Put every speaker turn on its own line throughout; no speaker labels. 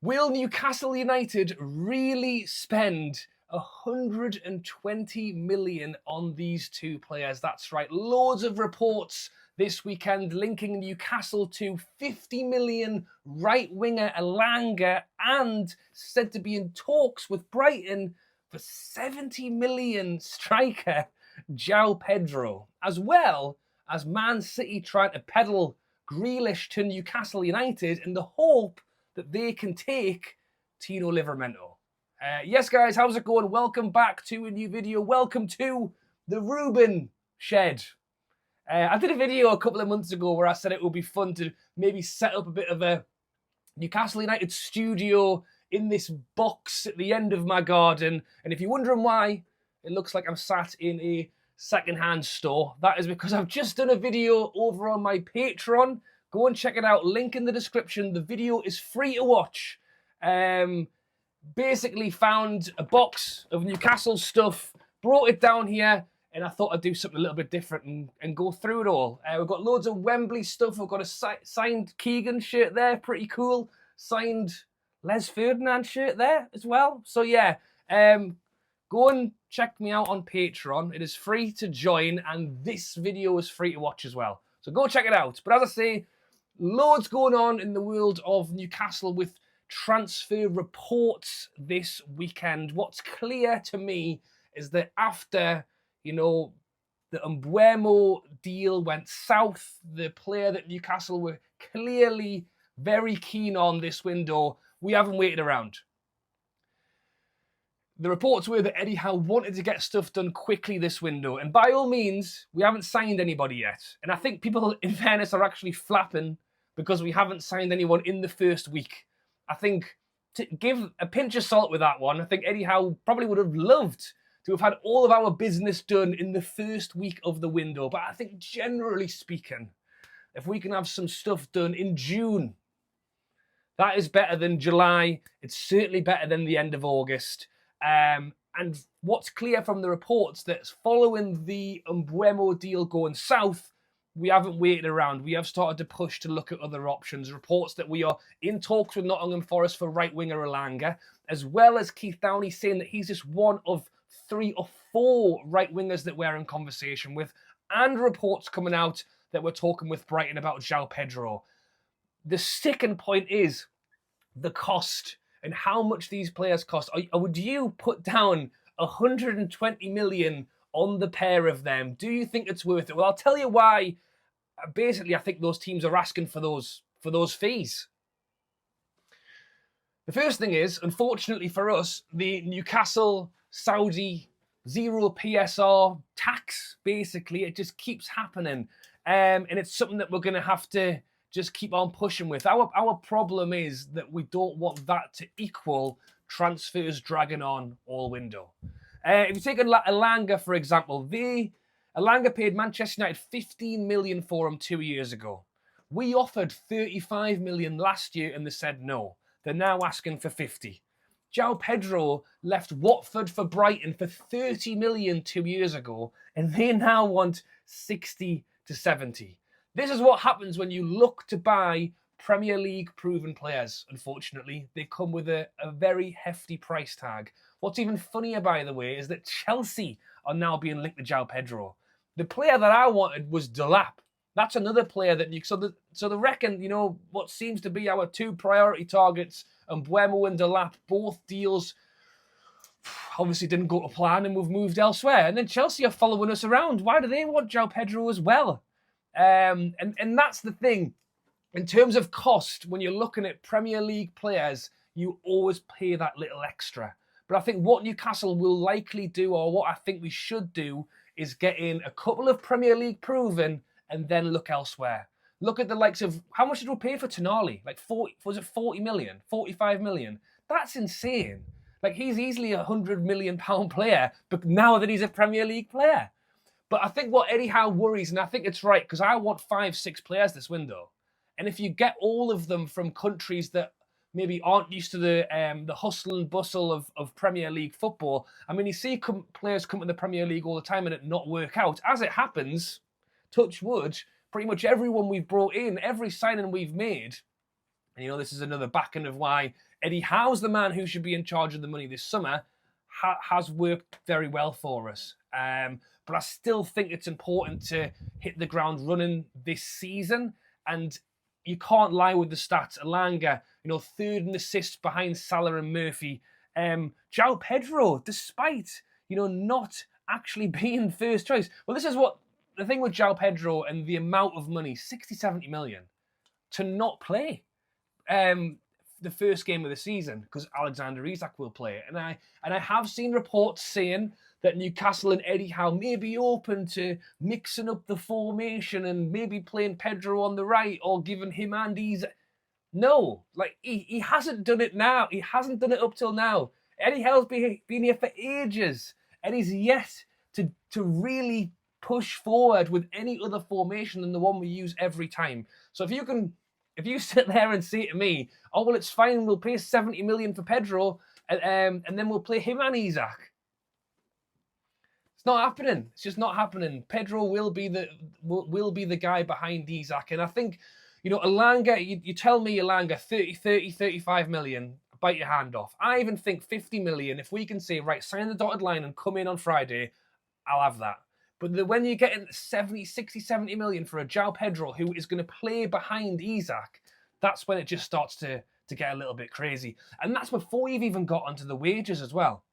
Will Newcastle United really spend 120 million on these two players? That's right, loads of reports this weekend linking Newcastle to 50 million right winger Elanga and said to be in talks with Brighton for 70 million striker Pedro, as well as Man City trying to peddle Grealish to Newcastle United in the hope that they can take Tino Livramento. Yes, guys, how's it going? Welcome back to a new video. Welcome to the Ruben Shed. I did a video a couple of months ago where I said it would be fun to maybe set up a bit of a Newcastle United studio in this box at the end of my garden. And if you're wondering why it looks like I'm sat in a second-hand store, that is because I've just done a video over on my Patreon. Go and check it out. Link in the description. The video is free to watch. Basically found a box of Newcastle stuff, brought it down here, and I thought I'd do something a little bit different and go through it all. We've got loads of Wembley stuff. We've got a signed Keegan shirt there, pretty cool. Signed Les Ferdinand shirt there as well. So yeah, go and check me out on Patreon. It is free to join, and this video is free to watch as well. So go check it out. But as I say, loads going on in the world of Newcastle with transfer reports this weekend. What's clear to me is that after, the Mbeumo deal went south, the player that Newcastle were clearly very keen on this window, we haven't waited around. The reports were that Eddie Howe wanted to get stuff done quickly this window, and by all means, we haven't signed anybody yet. And I think people, in fairness, are actually flapping because we haven't signed anyone in the first week. I think, to give a pinch of salt with that one, I think Eddie Howe probably would have loved to have had all of our business done in the first week of the window. But I think, generally speaking, if we can have some stuff done in June, that is better than July. It's certainly better than the end of August. And what's clear from the reports that following the Mbeumo deal going south, we haven't waited around. We have started to push to look at other options. Reports that we are in talks with Nottingham Forest for right winger Elanga, as well as Keith Downey saying that he's just one of 3 or 4 right wingers that we're in conversation with, and reports coming out that we're talking with Brighton about Pedro. The sticking point is the cost and how much these players cost. Would you put down 120 million on the pair of them? Do you think it's worth it? Well, I'll tell you why. Basically, I think those teams are asking for those fees. The first thing is, unfortunately for us, the Newcastle Saudi 0 PSR tax, basically, it just keeps happening. And it's something that we're going to have to just keep on pushing with. Our problem is that we don't want that to equal transfers dragging on all window. If you take Elanga, for example, Elanga paid Manchester United 15 million for him 2 years ago. We offered 35 million last year and they said no. They're now asking for 50. Pedro left Watford for Brighton for 30 million 2 years ago, and they now want 60 to 70. This is what happens when you look to buy Premier League proven players. Unfortunately, they come with a very hefty price tag. What's even funnier, by the way, is that Chelsea are now being linked to Pedro. The player that I wanted was Delap. That's another player that so they reckon, what seems to be our 2 priority targets, Mbeumo and Delap, both deals obviously didn't go to plan and we've moved elsewhere. And then Chelsea are following us around. Why do they want Pedro as well? And that's the thing. In terms of cost, when you're looking at Premier League players, you always pay that little extra. But I think what Newcastle will likely do, or what I think we should do, is get in a couple of Premier League proven and then look elsewhere. Look at the likes of, how much did we pay for Tonali? Like 40 million, 45 million? That's insane. Like, he's easily a £100 million player, but now that he's a Premier League player. But I think what Eddie Howe worries, and I think it's right, because I want 5-6 players this window. And if you get all of them from countries that maybe aren't used to the hustle and bustle of Premier League football, I mean, you see players come to the Premier League all the time and it not work out. As it happens, touch wood, pretty much everyone we've brought in, every signing we've made, and this is another back end of why Eddie Howe's the man who should be in charge of the money this summer, has worked very well for us. But I still think it's important to hit the ground running this season. And you can't lie with the stats. Elanga, third in assists behind Salah and Murphy. João Pedro, despite, not actually being first choice. Well, this is what the thing with João Pedro and the amount of money, 60, 70 million, to not play the first game of the season because Alexander Isak will play it. And I have seen reports saying that Newcastle and Eddie Howe may be open to mixing up the formation and maybe playing Pedro on the right or giving him and Isak. No, he hasn't done it now. He hasn't done it up till now. Eddie Howe's been here for ages. And he's yet to really push forward with any other formation than the one we use every time. So if you sit there and say to me, oh, well, it's fine, we'll pay 70 million for Pedro, and then we'll play him and Isak. It's not happening. It's just not happening. Pedro will be the guy behind Isak. And I think, Elanga, you tell me Elanga, 35 million, bite your hand off. I even think 50 million, if we can say, right, sign the dotted line and come in on Friday, I'll have that. But when you're getting 60, 70 million for a João Pedro who is going to play behind Isak, that's when it just starts to get a little bit crazy. And that's before you've even got onto the wages as well.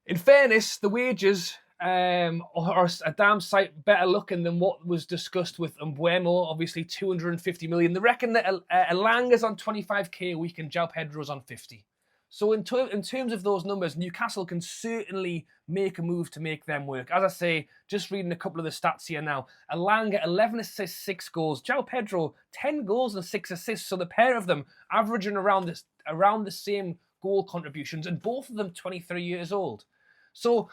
In fairness, the wages are a damn sight better looking than what was discussed with Mbeumo, obviously 250 million. They reckon that Elanga's on 25k a week and João Pedro's on 50. So in terms of those numbers, Newcastle can certainly make a move to make them work. As I say, just reading a couple of the stats here now. Elanga, 11 assists, 6 goals. João Pedro, 10 goals and 6 assists. So the pair of them averaging around the same goal contributions, and both of them 23 years old. So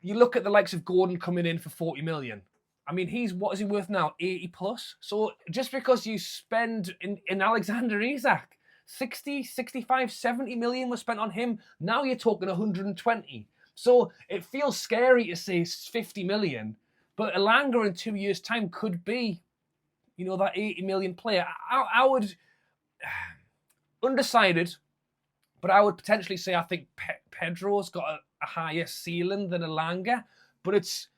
you look at the likes of Gordon coming in for 40 million. I mean, what is he worth now? 80 plus? So just because you spend in Alexander Isak, 60, 65, 70 million was spent on him. Now you're talking 120. So it feels scary to say 50 million, but Elanga in 2 years' time could be, that 80 million player. I would, undecided, but I would potentially say I think Pedro's got a higher ceiling than Elanga, but he's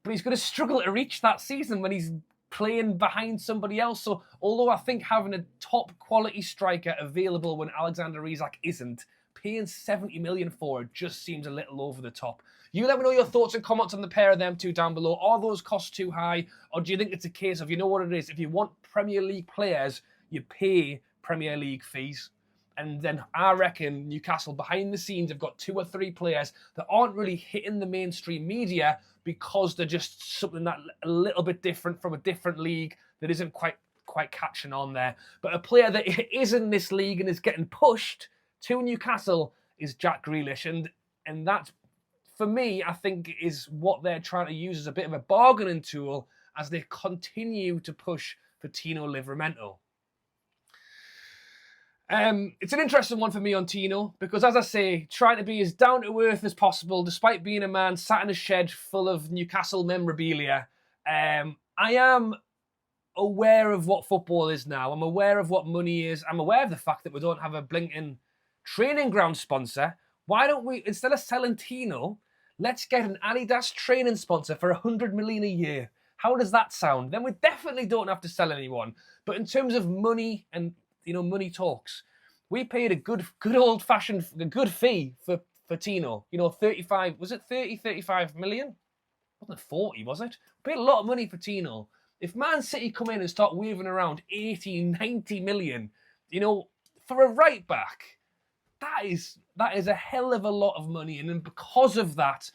going to struggle to reach that season when he's playing behind somebody else. So although I think having a top quality striker available when Alexander Isak isn't, paying 70 million for it just seems a little over the top. You let me know your thoughts and comments on the pair of them two down below. Are those costs too high? Or do you think it's a case of, what it is? If you want Premier League players, you pay Premier League fees. And then I reckon Newcastle behind the scenes have got 2 or 3 players that aren't really hitting the mainstream media because they're just something that a little bit different from a different league that isn't quite catching on there. But a player that is in this league and is getting pushed to Newcastle is Jack Grealish. And that, for me, I think is what they're trying to use as a bit of a bargaining tool as they continue to push for Tino Livramento. It's an interesting one for me on Tino because, as I say, trying to be as down to earth as possible, despite being a man sat in a shed full of Newcastle memorabilia. I am aware of what football is now. I'm aware of what money is. I'm aware of the fact that we don't have a blinking training ground sponsor. Why don't we, instead of selling Tino, let's get an Adidas training sponsor for 100 million a year? How does that sound? Then we definitely don't have to sell anyone. But in terms of money and money talks, we paid a good old-fashioned, good fee for Tino. 35, was it 35 million? Wasn't it 40, was it? We paid a lot of money for Tino. If Man City come in and start waving around 80, 90 million, for a right back, that is a hell of a lot of money. And then because of that,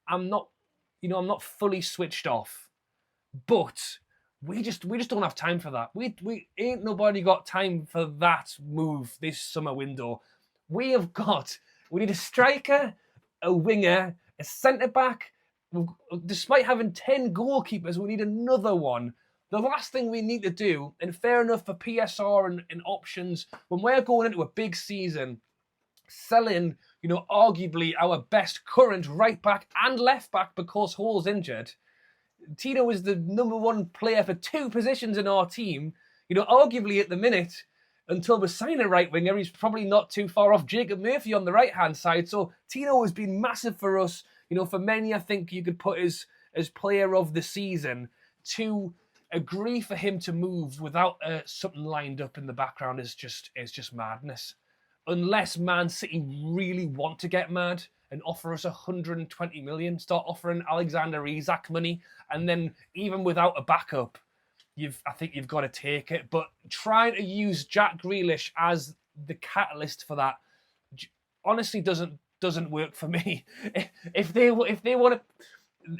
I'm not fully switched off. But we just don't have time for that. We ain't nobody got time for that move this summer window. We need a striker, a winger, a centre-back. Despite having 10 goalkeepers, we need another one. The last thing we need to do, and fair enough for PSR and options, when we're going into a big season, selling, arguably our best current right back and left back because Hall's injured. Tino is the number 1 player for 2 positions in our team. Arguably at the minute, until we sign a right winger, he's probably not too far off Jacob Murphy on the right-hand side. So Tino has been massive for us. You know, for many, I think you could put as player of the season. To agree for him to move without something lined up in the background is just madness. Unless Man City really want to get mad and offer us 120 million, start offering Alexander Isak money, and then even without a backup, I think you've got to take it. But trying to use Jack Grealish as the catalyst for that honestly doesn't work for me. If they want to,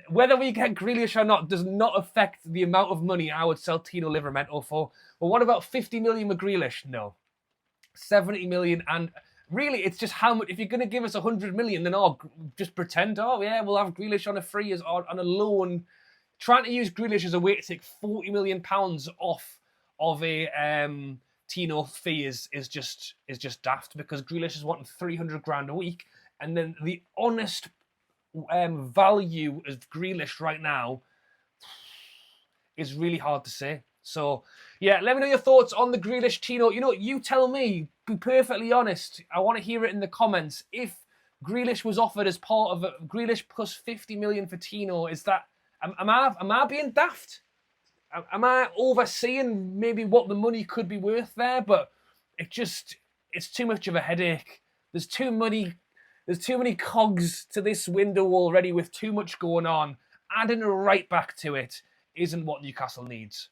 whether we get Grealish or not does not affect the amount of money I would sell Tino Livramento for. But what about 50 million with Grealish? No. 70 million, and really it's just how much. If you're going to give us 100 million, then just pretend, we'll have Grealish on a free on a loan. Trying to use Grealish as a way to take 40 million pounds off of a Tino fee is just daft, because Grealish is wanting 300 grand a week, and then the honest value of Grealish right now is really hard to say. So, yeah, let me know your thoughts on the Grealish Tino. You know, you tell me, be perfectly honest. I want to hear it in the comments. If Grealish was offered as part of Grealish plus 50 million for Tino, is that, am I being daft? Am I overseeing maybe what the money could be worth there? But it's too much of a headache. There's too many cogs to this window already with too much going on. Adding a right back to it isn't what Newcastle needs.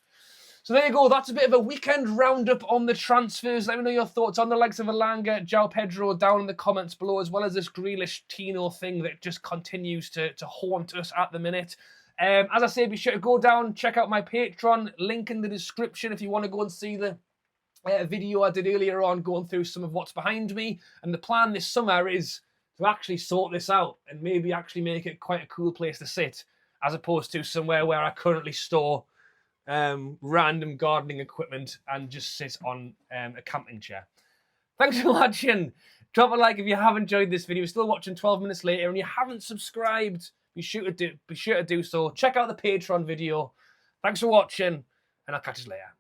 So there you go. That's a bit of a weekend roundup on the transfers. Let me know your thoughts on the likes of Elanga, Pedro down in the comments below, as well as this Grealish Tino thing that just continues to haunt us at the minute. As I say, be sure to go down, check out my Patreon, link in the description if you want to go and see the video I did earlier on going through some of what's behind me. And the plan this summer is to actually sort this out and maybe actually make it quite a cool place to sit, as opposed to somewhere where I currently store random gardening equipment and just sit on a camping chair. Thanks for watching. Drop a like if you have enjoyed this video. You're still watching 12 minutes later and you haven't subscribed, be sure to do so. Check out the Patreon video. Thanks for watching, and I'll catch you later.